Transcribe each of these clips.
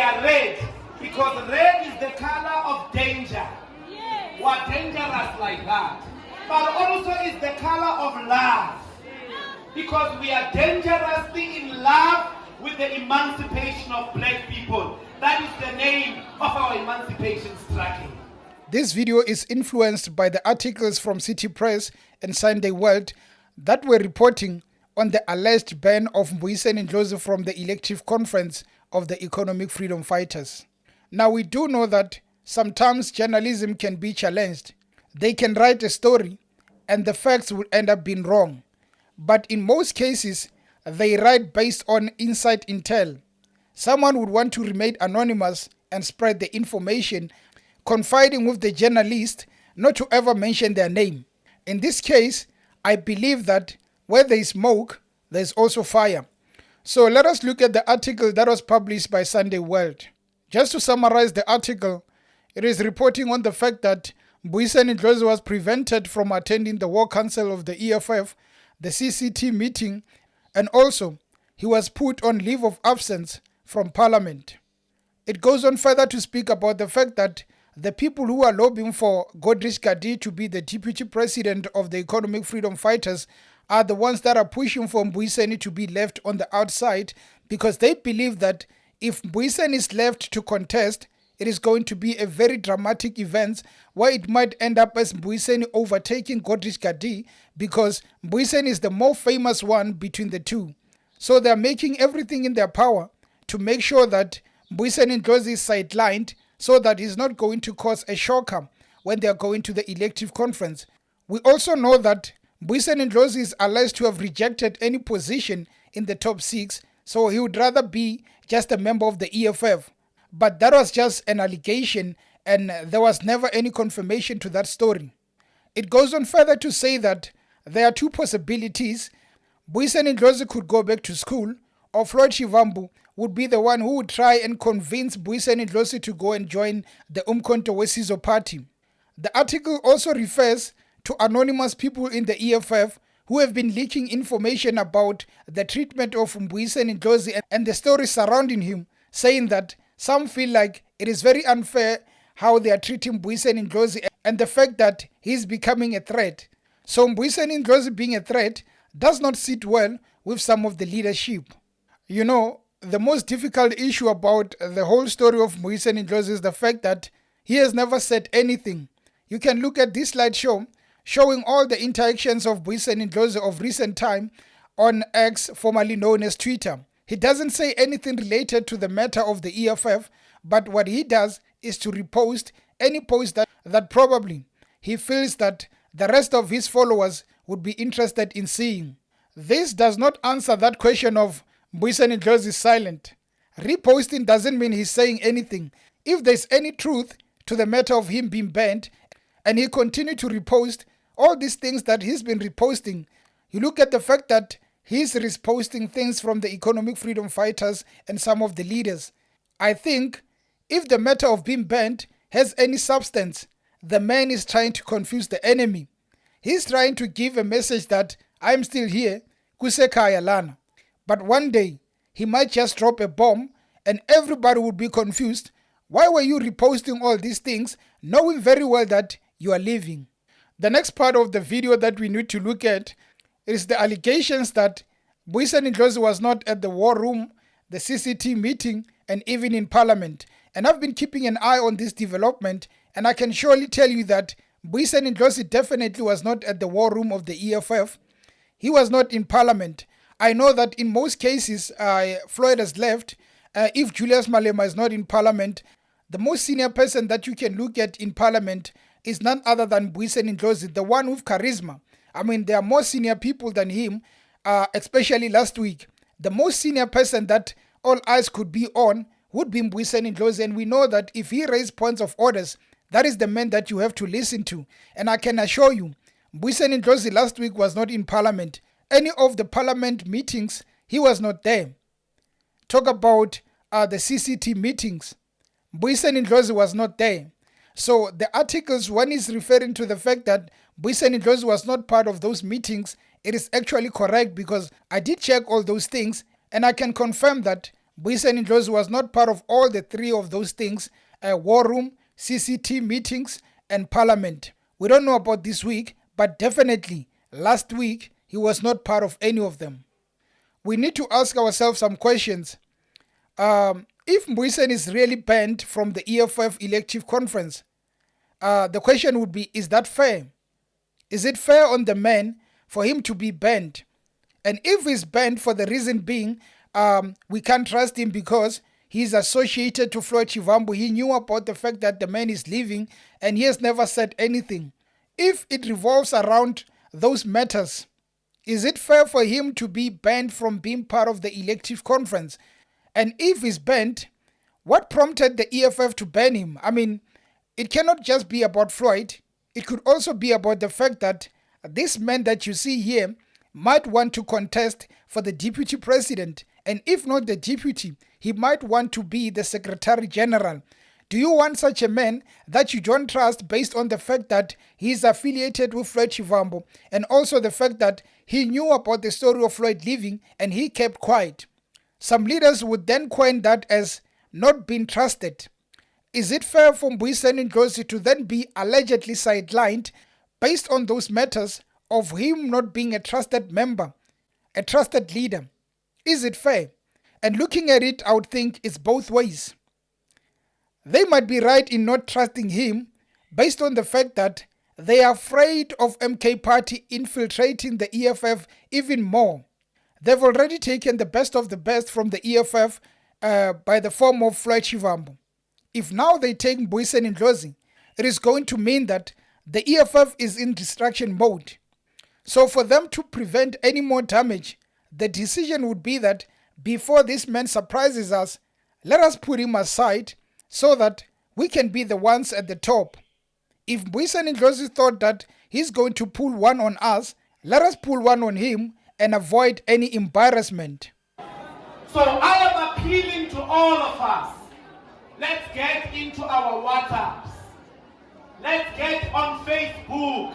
are red because red is the color of danger. We're dangerous like that. But also is the color of love. Because we are dangerously in love with the emancipation of black people. That is the name of our emancipation struggle. This video is influenced by the articles from City Press and Sunday World that were reporting on the alleged ban of Mbuyiseni Ndlozi from the elective conference of the economic freedom fighters. Now we do know that sometimes journalism can be challenged. They can write a story and the facts will end up being wrong. But in most cases, they write based on inside intel. Someone would want to remain anonymous and spread the information, confiding with the journalist not to ever mention their name. In this case, I believe that where there is smoke, there is also fire. So let us look at the article that was published by Sunday World. Just to summarize the article, it is reporting on the fact that Mbuyiseni Ndlozi was prevented from attending the War Council of the EFF, the CCT meeting, and also he was put on leave of absence from Parliament. It goes on further to speak about the fact that the people who are lobbying for Godrish Gadi to be the deputy president of the economic freedom fighters are the ones that are pushing for Mbuyiseni to be left on the outside, because they believe that if Mbuyiseni is left to contest, it is going to be a very dramatic event where it might end up as Mbuyiseni overtaking Godrish Gadi, because Mbuyiseni is the more famous one between the two. So they are making everything in their power to make sure that Mbuyiseni Ndlozi is sidelined so that he's not going to cause a shocker when they are going to the elective conference. We also know that Mbuyiseni Ndlozi is alleged to have rejected any position in the top 6, so he would rather be just a member of the EFF. But that was just an allegation and there was never any confirmation to that story. It goes on further to say that there are two possibilities. Mbuyiseni Ndlozi could go back to school, or Floyd Shivambu would be the one who would try and convince Mbuyiseni Ndlozi to go and join the Umkhonto weSizwe party. The article also refers to anonymous people in the EFF who have been leaking information about the treatment of Mbuyiseni Ndlozi and the stories surrounding him, saying that some feel like it is very unfair how they are treating Mbuyiseni Ndlozi and the fact that he is becoming a threat. So Mbuyiseni Ndlozi being a threat does not sit well with some of the leadership. You know, the most difficult issue about the whole story of Mbuyiseni Ndlozi is the fact that he has never said anything. You can look at this slideshow showing all the interactions of Mbuyiseni Ndlozi of recent time on X, formerly known as Twitter. He doesn't say anything related to the matter of the EFF, but what he does is to repost any post that probably he feels that the rest of his followers would be interested in seeing. This does not answer that question of Mbuyiseni Ndlozi is silent. Reposting doesn't mean he's saying anything. If there's any truth to the matter of him being banned and he continued to repost all these things that he's been reposting, you look at the fact that he's reposting things from the economic freedom fighters and some of the leaders. I think if the matter of being banned has any substance, the man is trying to confuse the enemy. He's trying to give a message that I'm still here, kusekhaya lana. But one day, he might just drop a bomb and everybody would be confused. Why were you reposting all these things, knowing very well that you are leaving? The next part of the video that we need to look at is the allegations that Mbuyiseni Ndlozi was not at the war room, the CCT meeting, and even in Parliament. And I've been keeping an eye on this development, and I can surely tell you that Mbuyiseni Ndlozi definitely was not at the war room of the EFF. He was not in Parliament. I know that in most cases, Floyd has left. If Julius Malema is not in Parliament, the most senior person that you can look at in Parliament is none other than Mbuyiseni Ndlozi, the one with charisma. I mean, there are more senior people than him, especially last week. The most senior person that all eyes could be on would be Mbuyiseni Ndlozi, and we know that if he raised points of orders, that is the man that you have to listen to. And I can assure you, Mbuyiseni Ndlozi last week was not in Parliament. Any of the Parliament meetings, he was not there. Talk about the CCT meetings. Mbuyiseni Ndlozi was not there. So the articles, one is referring to the fact that Mbuyiseni Ndlozi was not part of those meetings. It is actually correct because I did check all those things and I can confirm that Mbuyiseni Ndlozi was not part of all the three of those things, war room, CCT meetings, and parliament. We don't know about this week, but definitely last week he was not part of any of them. We need to ask ourselves some questions. If Mbuyiseni is really banned from the EFF elective conference, the question would be, is that fair? Is it fair on the man for him to be banned? And if he's banned for the reason being, we can't trust him because he's associated to Floyd Shivambu. He knew about the fact that the man is leaving and he has never said anything. If it revolves around those matters, is it fair for him to be banned from being part of the elective conference? And if he's banned, what prompted the EFF to ban him? I mean, it cannot just be about Floyd. It could also be about the fact that this man that you see here might want to contest for the deputy president. And if not the deputy, he might want to be the secretary general. Do you want such a man that you don't trust based on the fact that he is affiliated with Floyd Shivambu and also the fact that he knew about the story of Floyd leaving and he kept quiet? Some leaders would then coin that as not being trusted. Is it fair for Mbuyiseni Ndlozi to then be allegedly sidelined based on those matters of him not being a trusted member, a trusted leader? Is it fair? And looking at it, I would think it's both ways. They might be right in not trusting him based on the fact that they are afraid of MK Party infiltrating the EFF even more. They've already taken the best of the best from the EFF by the form of Floyd Shivambu. If now they take Mbuyiseni Ndlozi, it is going to mean that the EFF is in destruction mode. So for them to prevent any more damage, the decision would be that before this man surprises us, let us put him aside so that we can be the ones at the top. If Mbuyiseni Ndlozi thought that he's going to pull one on us, let us pull one on him and avoid any embarrassment. So I am appealing to all of us. Let's get into our WhatsApps. Let's get on Facebook.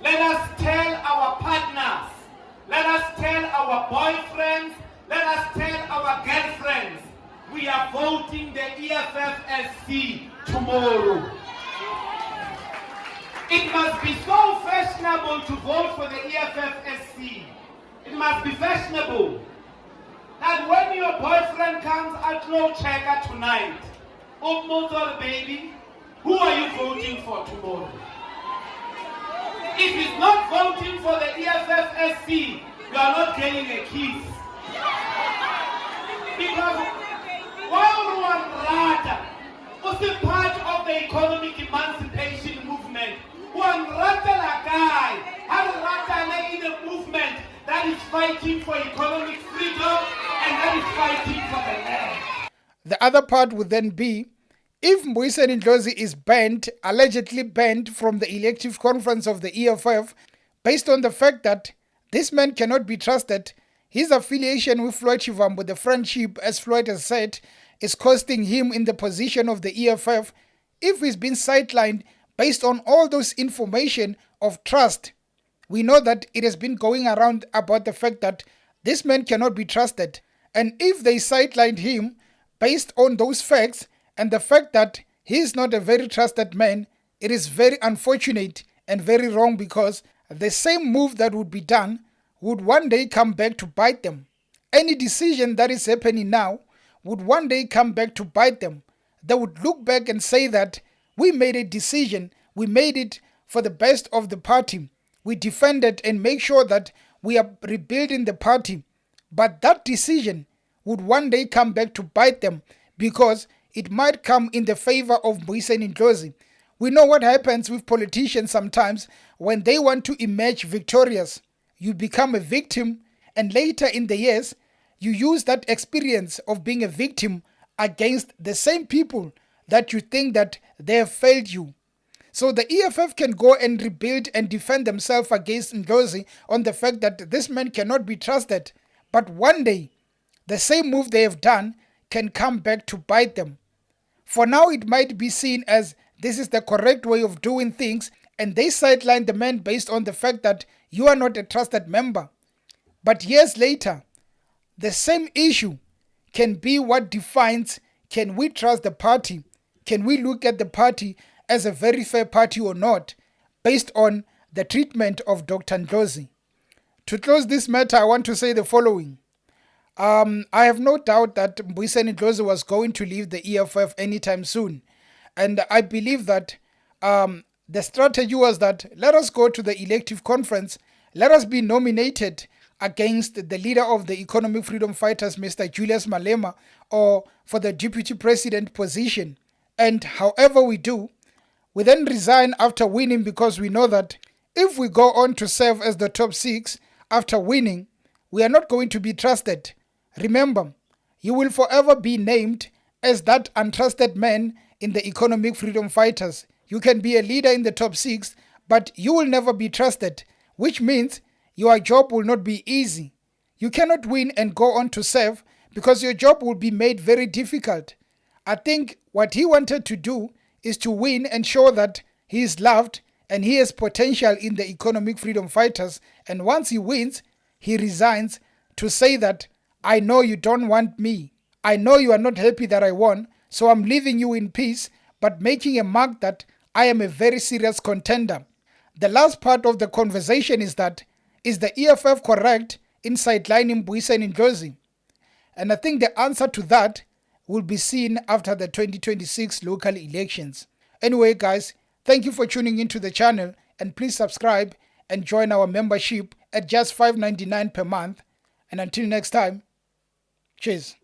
Let us tell our partners. Let us tell our boyfriends. Let us tell our girlfriends. We are voting the EFFSC tomorrow. It must be so fashionable to vote for the EFFSC. It must be fashionable. And when your boyfriend comes at low checker tonight, oh mother baby, who are you voting for tomorrow? If he's not voting for the EFFSC, you are not getting a kiss. Because while Rwanda was a part of the economic emancipation movement, Rwanda in a movement that is fighting for economic freedom and that is fighting for the land. The other part would then be, if Mbuyiseni Ndlozi is banned, allegedly banned from the elective conference of the EFF, based on the fact that this man cannot be trusted, his affiliation with Floyd Shivambu, the friendship, as Floyd has said, is costing him in the position of the EFF. If he's been sidelined based on all those information of trust, we know that it has been going around about the fact that this man cannot be trusted. And if they sidelined him based on those facts and the fact that he is not a very trusted man, it is very unfortunate and very wrong, because the same move that would be done would one day come back to bite them. Any decision that is happening now would one day come back to bite them. They would look back and say that we made a decision, we made it for the best of the party. We defended and make sure that we are rebuilding the party. But that decision would one day come back to bite them, because it might come in the favor of Mbuyiseni Ndlozi. We know what happens with politicians sometimes when they want to emerge victorious. You become a victim, and later in the years, you use that experience of being a victim against the same people that you think that they have failed you. So the EFF can go and rebuild and defend themselves against Ndlozi on the fact that this man cannot be trusted. But one day, the same move they have done can come back to bite them. For now, it might be seen as this is the correct way of doing things, and they sideline the man based on the fact that you are not a trusted member. But years later, the same issue can be what defines, can we trust the party? Can we look at the party as a very fair party or not, based on the treatment of Dr. Ndlozi? To close this matter, I want to say the following. I have no doubt that Mbuyiseni Ndlozi was going to leave the EFF anytime soon. And I believe that the strategy was that let us go to the elective conference, let us be nominated against the leader of the Economic Freedom Fighters, Mr. Julius Malema, or for the deputy president position. And however we do, we then resign after winning, because we know that if we go on to serve as the top 6 after winning, we are not going to be trusted. Remember, you will forever be named as that untrusted man in the Economic Freedom Fighters. You can be a leader in the top 6, but you will never be trusted, which means your job will not be easy. You cannot win and go on to serve because your job will be made very difficult. I think what he wanted to do is to win and show that he is loved and he has potential in the Economic Freedom Fighters. And once he wins, he resigns to say that, I know you don't want me. I know you are not happy that I won, so I'm leaving you in peace, but making a mark that I am a very serious contender. The last part of the conversation is that, is the EFF correct in sidelining Mbuyiseni Ndlozi? And I think the answer to that will be seen after the 2026 local elections. Anyway, guys, thank you for tuning into the channel, and please subscribe and join our membership at just $5.99 per month. And until next time, cheers.